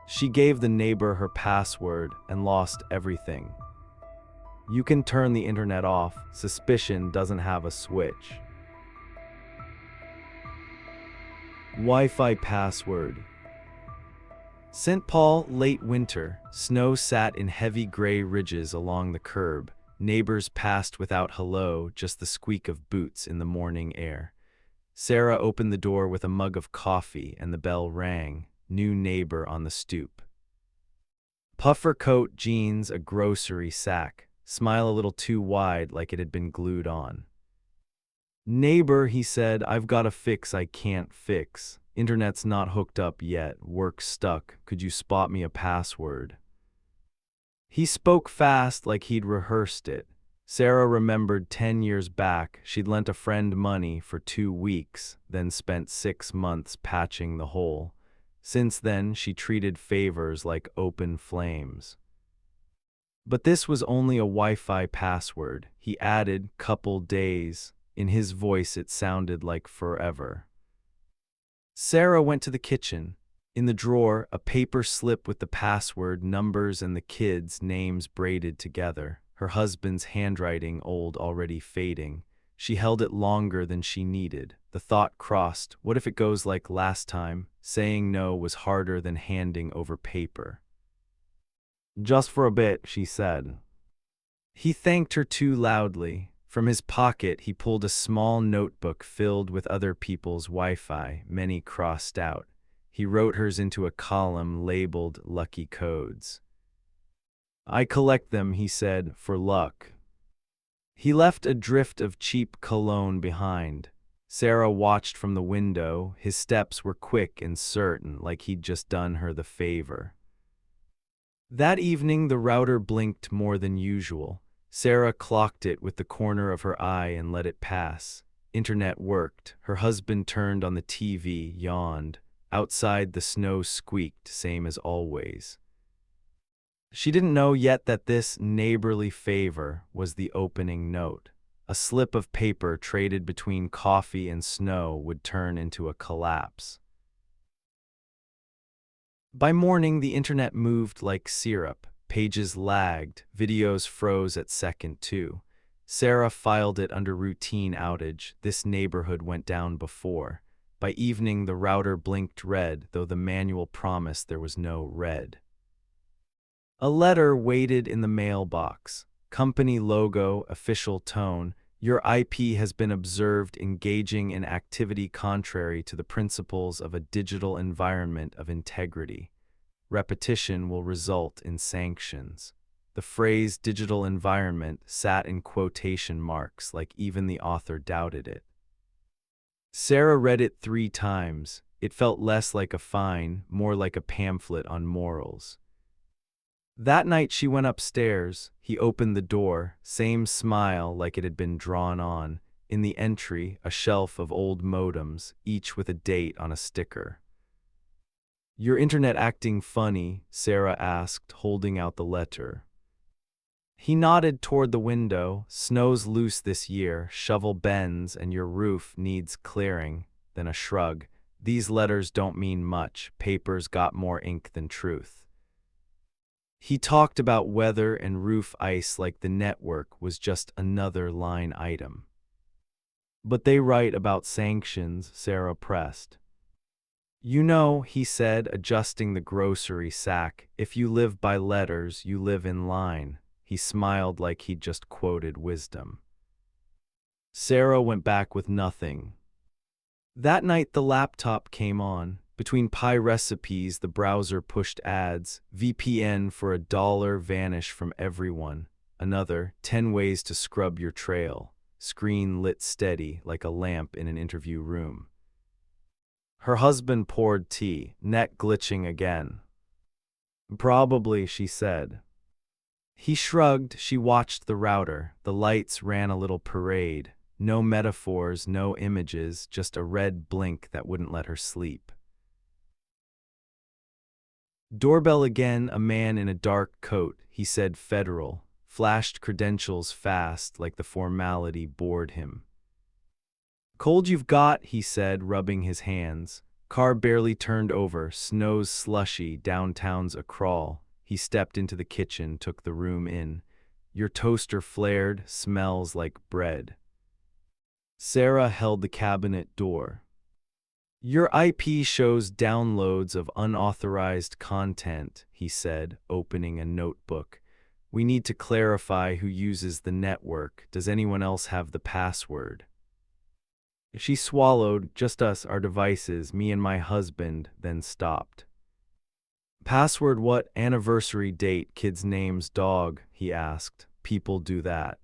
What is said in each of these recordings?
She gave the neighbor her password and lost everything. You can turn the internet off. Suspicion doesn't have a switch. Wi-Fi password. St. Paul, late winter. Snow sat in heavy gray ridges along the curb. Neighbors passed without hello, just the squeak of boots in the morning air. Sarah opened the door with a mug of coffee and the bell rang. New neighbor on the stoop. Puffer coat, jeans, a grocery sack. Smile a little too wide like it had been glued on. Neighbor, he said, I've got a fix I can't fix. Internet's not hooked up yet. Work's stuck. Could you spot me a password? He spoke fast like he'd rehearsed it. Sarah remembered 10 years back she'd lent a friend money for 2 weeks, then spent 6 months patching the hole. Since then, she treated favors like open flames. But this was only a Wi-Fi password. He added, couple days. In his voice it sounded like forever. Sarah went to the kitchen. In the drawer, a paper slip with the password, numbers, and the kids' names braided together. Her husband's handwriting, old, already fading. She held it longer than she needed. The thought crossed, what if it goes like last time? Saying no was harder than handing over paper. Just for a bit, she said. He thanked her too loudly. From his pocket, he pulled a small notebook filled with other people's Wi-Fi, many crossed out. He wrote hers into a column labeled Lucky Codes. I collect them, he said, for luck. He left a drift of cheap cologne behind. Sarah watched from the window. His steps were quick and certain, like he'd just done her the favor. That evening, the router blinked more than usual. Sarah clocked it with the corner of her eye and let it pass. Internet worked. Her husband turned on the TV, yawned. Outside, the snow squeaked, same as always. She didn't know yet that this neighborly favor was the opening note. A slip of paper traded between coffee and snow would turn into a collapse. By morning, the internet moved like syrup. Pages lagged, videos froze at second 2. Sarah filed it under routine outage. This neighborhood went down before. By evening, the router blinked red, though the manual promised there was no red. A letter waited in the mailbox. Company logo, official tone. Your IP has been observed engaging in activity contrary to the principles of a digital environment of integrity. Repetition will result in sanctions. The phrase digital environment sat in quotation marks, like even the author doubted it. Sarah read it 3 times. It felt less like a fine, more like a pamphlet on morals. That night she went upstairs. He opened the door, same smile like it had been drawn on. In the entry, a shelf of old modems, each with a date on a sticker. Your internet acting funny? Sarah asked, holding out the letter. He nodded toward the window. Snow's loose this year, shovel bends, and your roof needs clearing. Then a shrug. These letters don't mean much. Paper's got more ink than truth. He talked about weather and roof ice like the network was just another line item. But they write about sanctions, Sarah pressed. You know, he said, adjusting the grocery sack, if you live by letters, you live in line. He smiled like he'd just quoted wisdom. Sarah went back with nothing. That night the laptop came on. Between pie recipes, the browser pushed ads. VPN for $1 vanish from everyone. Another, 10 ways to scrub your trail. Screen lit steady like a lamp in an interview room. Her husband poured tea, net glitching again. Probably, she said. He shrugged. She watched the router. The lights ran a little parade. No metaphors, no images, just a red blink that wouldn't let her sleep. Doorbell again, a man in a dark coat. He said federal, flashed credentials fast like the formality bored him. Cold you've got, he said, rubbing his hands. Car barely turned over, snow's slushy, downtown's a crawl. He stepped into the kitchen, took the room in. Your toaster flared, smells like bread. Sarah held the cabinet door. Your IP shows downloads of unauthorized content, he said, opening a notebook. We need to clarify who uses the network. Does anyone else have the password? She swallowed. Just us, our devices, me and my husband, then stopped. Password what? Anniversary date, kids' names, dog, he asked. People do that.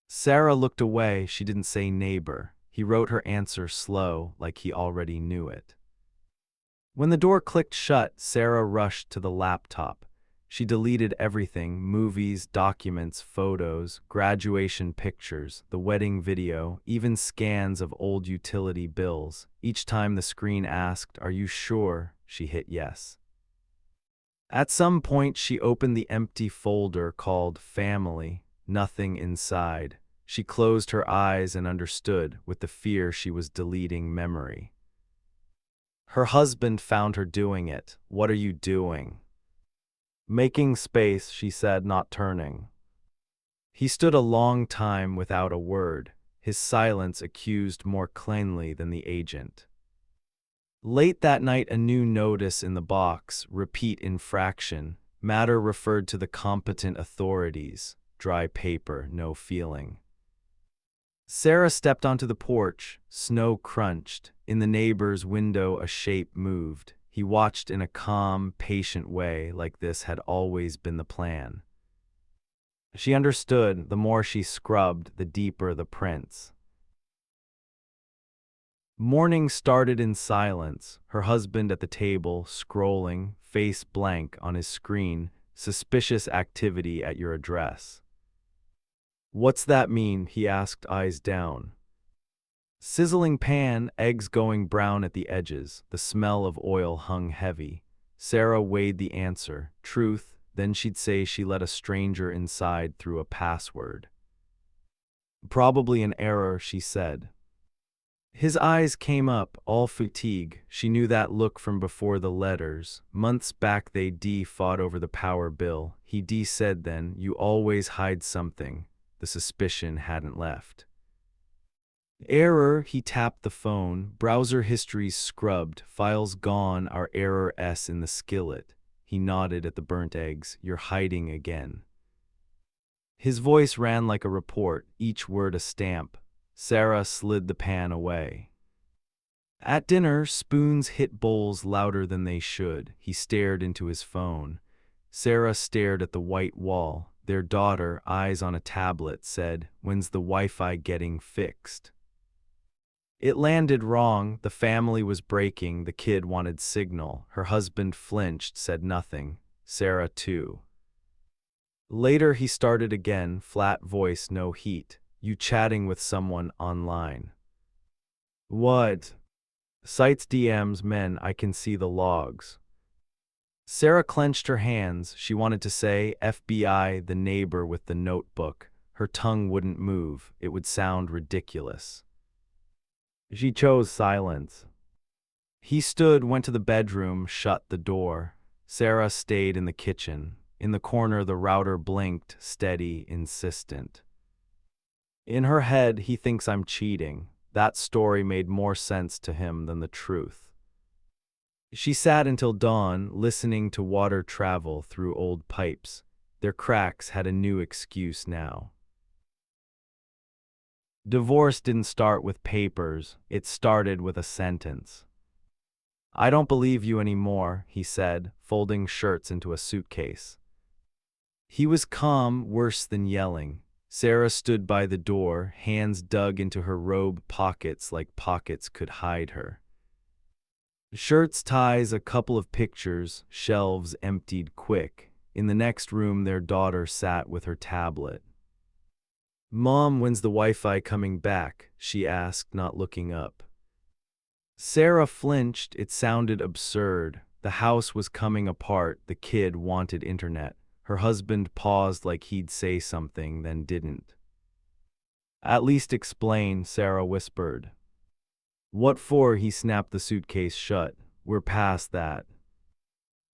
Sarah looked away. She didn't say neighbor. He wrote her answer slow, like he already knew it. When the door clicked shut, Sarah rushed to the laptop. She deleted everything: movies, documents, photos, graduation pictures, the wedding video, even scans of old utility bills. Each time the screen asked, "Are you sure?" she hit yes. At some point, she opened the empty folder called Family. Nothing inside. She closed her eyes and understood, with the fear she was deleting memory. Her husband found her doing it. What are you doing? Making space, she said, not turning. He stood a long time without a word, his silence accused more plainly than the agent. Late that night, a new notice in the box, repeat infraction, matter referred to the competent authorities, dry paper, no feeling. Sarah stepped onto the porch. Snow crunched. In the neighbor's window, a shape moved. He watched in a calm, patient way, like this had always been the plan. She understood. The more she scrubbed, the deeper the prints. Morning started in silence. Her husband at the table, scrolling, face blank on his screen, suspicious activity at your address. What's that mean? He asked, eyes down. Sizzling pan, eggs going brown at the edges. The smell of oil hung heavy. Sarah weighed the answer. Truth, then she'd say she let a stranger inside through a password. Probably an error, she said. His eyes came up, all fatigue. She knew that look from before the letters. Months back they fought over the power bill. He said then, you always hide something. The suspicion hadn't left. Error, he tapped the phone. Browser histories scrubbed, files gone, our error S in the skillet. He nodded at the burnt eggs. You're hiding again. His voice ran like a report, each word a stamp. Sarah slid the pan away. At dinner, spoons hit bowls louder than they should. He stared into his phone. Sarah stared at the white wall. Their daughter, eyes on a tablet, said, "When's the Wi-Fi getting fixed?" It landed wrong. The family was breaking. The kid wanted signal. Her husband flinched, said nothing. Sarah too. Later he started again, flat voice, no heat. You chatting with someone online. What? Sites DMs, men, I can see the logs. Sarah clenched her hands. She wanted to say, FBI, the neighbor with the notebook. Her tongue wouldn't move. It would sound ridiculous. She chose silence. He stood, went to the bedroom, shut the door. Sarah stayed in the kitchen. In the corner, the router blinked, steady, insistent. In her head, he thinks I'm cheating. That story made more sense to him than the truth. She sat until dawn, listening to water travel through old pipes. Their cracks had a new excuse now. Divorce didn't start with papers, it started with a sentence. I don't believe you anymore, he said, folding shirts into a suitcase. He was calm, worse than yelling. Sarah stood by the door, hands dug into her robe pockets like pockets could hide her. Shirts, ties, a couple of pictures, shelves emptied quick. In the next room, their daughter sat with her tablet. Mom, when's the Wi-Fi coming back? She asked, not looking up. Sarah flinched. It sounded absurd. The house was coming apart. The kid wanted internet. Her husband paused like he'd say something, then didn't. At least explain, Sarah whispered. What for? He snapped the suitcase shut. We're past that.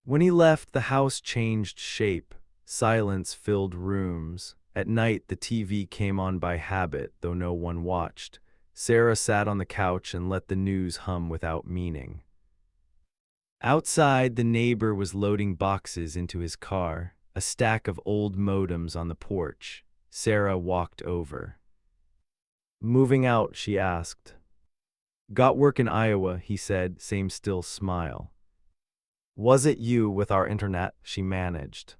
When he left, the house changed shape. Silence filled rooms. At night, the TV came on by habit, though no one watched. Sarah sat on the couch and let the news hum without meaning. Outside, the neighbor was loading boxes into his car, a stack of old modems on the porch. Sarah walked over. Moving out, she asked. Got work in Iowa, he said, same still smile. Was it you with our internet? She managed.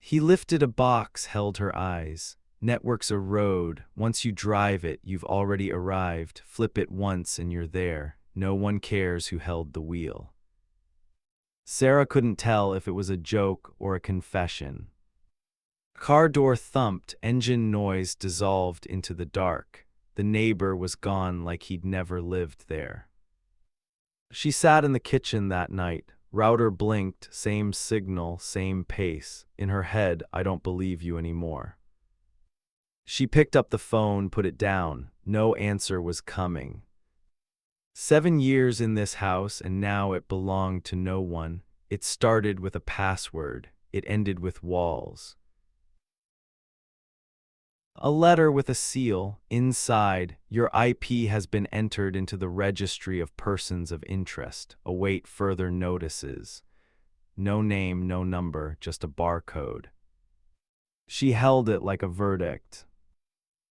He lifted a box, held her eyes. Network's a road. Once you drive it, you've already arrived. Flip it once and you're there. No one cares who held the wheel. Sarah couldn't tell if it was a joke or a confession. Car door thumped, engine noise dissolved into the dark. The neighbor was gone like he'd never lived there. She sat in the kitchen that night. Router blinked, same signal, same pace. In her head, I don't believe you anymore. She picked up the phone, put it down. No answer was coming. 7 years in this house, and now it belonged to no one. It started with a password. It ended with walls. A letter with a seal. Inside, your IP has been entered into the registry of persons of interest. Await further notices. No name, no number, just a barcode. She held it like a verdict.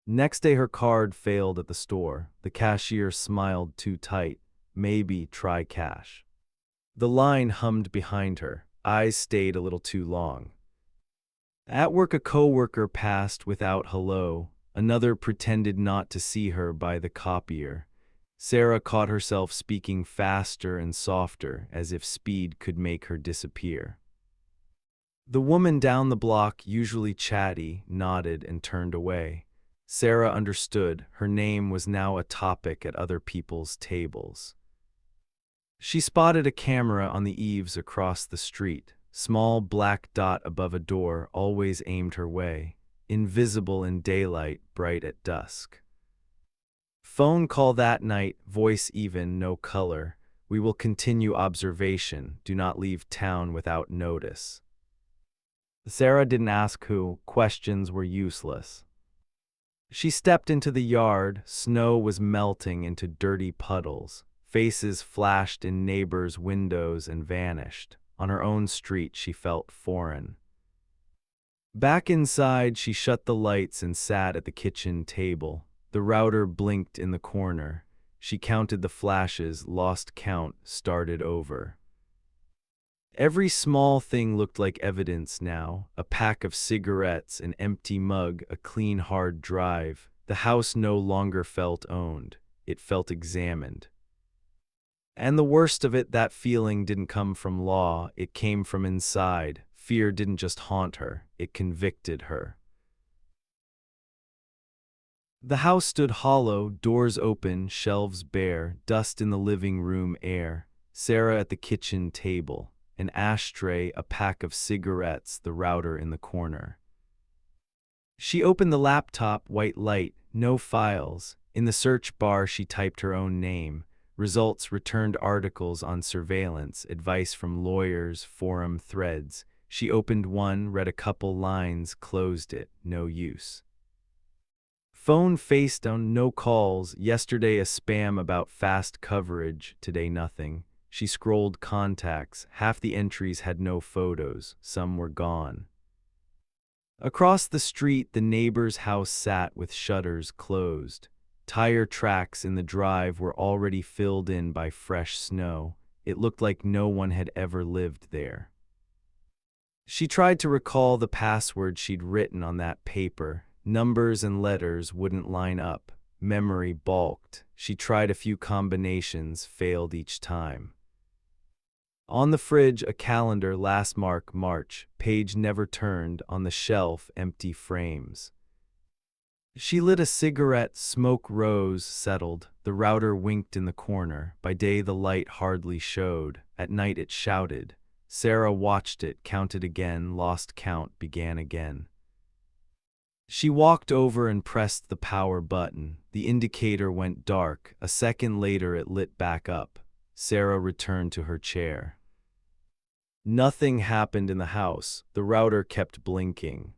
Next day her card failed at the store. The cashier smiled too tight. Maybe try cash. The line hummed behind her. Eyes stayed a little too long. At work, a coworker passed without hello. Another pretended not to see her by the copier. Sarah caught herself speaking faster and softer, as if speed could make her disappear. The woman down the block, usually chatty, nodded and turned away. Sarah understood. Her name was now a topic at other people's tables. She spotted a camera on the eaves across the street. Small black dot above a door, always aimed her way. Invisible in daylight, bright at dusk. Phone call that night, voice even, no color. We will continue observation. Do not leave town without notice. Sarah didn't ask who. Questions were useless. She stepped into the yard. Snow was melting into dirty puddles. Faces flashed in neighbors' windows and vanished. On her own street, she felt foreign. Back inside, she shut the lights and sat at the kitchen table. The router blinked in the corner. She counted the flashes, lost count, started over. Every small thing looked like evidence now. A pack of cigarettes, an empty mug, a clean hard drive. The house no longer felt owned. It felt examined. And the worst of it, that feeling didn't come from law. It came from inside. Fear didn't just haunt her. It convicted her. The house stood hollow, doors open, shelves bare, dust in the living room air. Sarah at the kitchen table. An ashtray, a pack of cigarettes, the router in the corner. She opened the laptop, white light, no files. In the search bar, she typed her own name. Results returned articles on surveillance, advice from lawyers, forum threads. She opened one, read a couple lines, closed it, no use. Phone face down, no calls. Yesterday a spam about fast coverage, today nothing. She scrolled contacts. Half the entries had no photos, some were gone. Across the street, the neighbor's house sat with shutters closed. Tire tracks in the drive were already filled in by fresh snow. It looked like no one had ever lived there. She tried to recall the password she'd written on that paper. Numbers and letters wouldn't line up. Memory balked. She tried a few combinations, failed each time. On the fridge, a calendar, last mark, March. Page never turned. On the shelf, empty frames. She lit a cigarette, smoke rose, settled. The router winked in the corner. By day the light hardly showed. At night it shouted. Sarah watched it, counted again, lost count, began again. She walked over and pressed the power button. The indicator went dark. A second later, it lit back up. Sarah returned to her chair. Nothing happened in the house. The router kept blinking.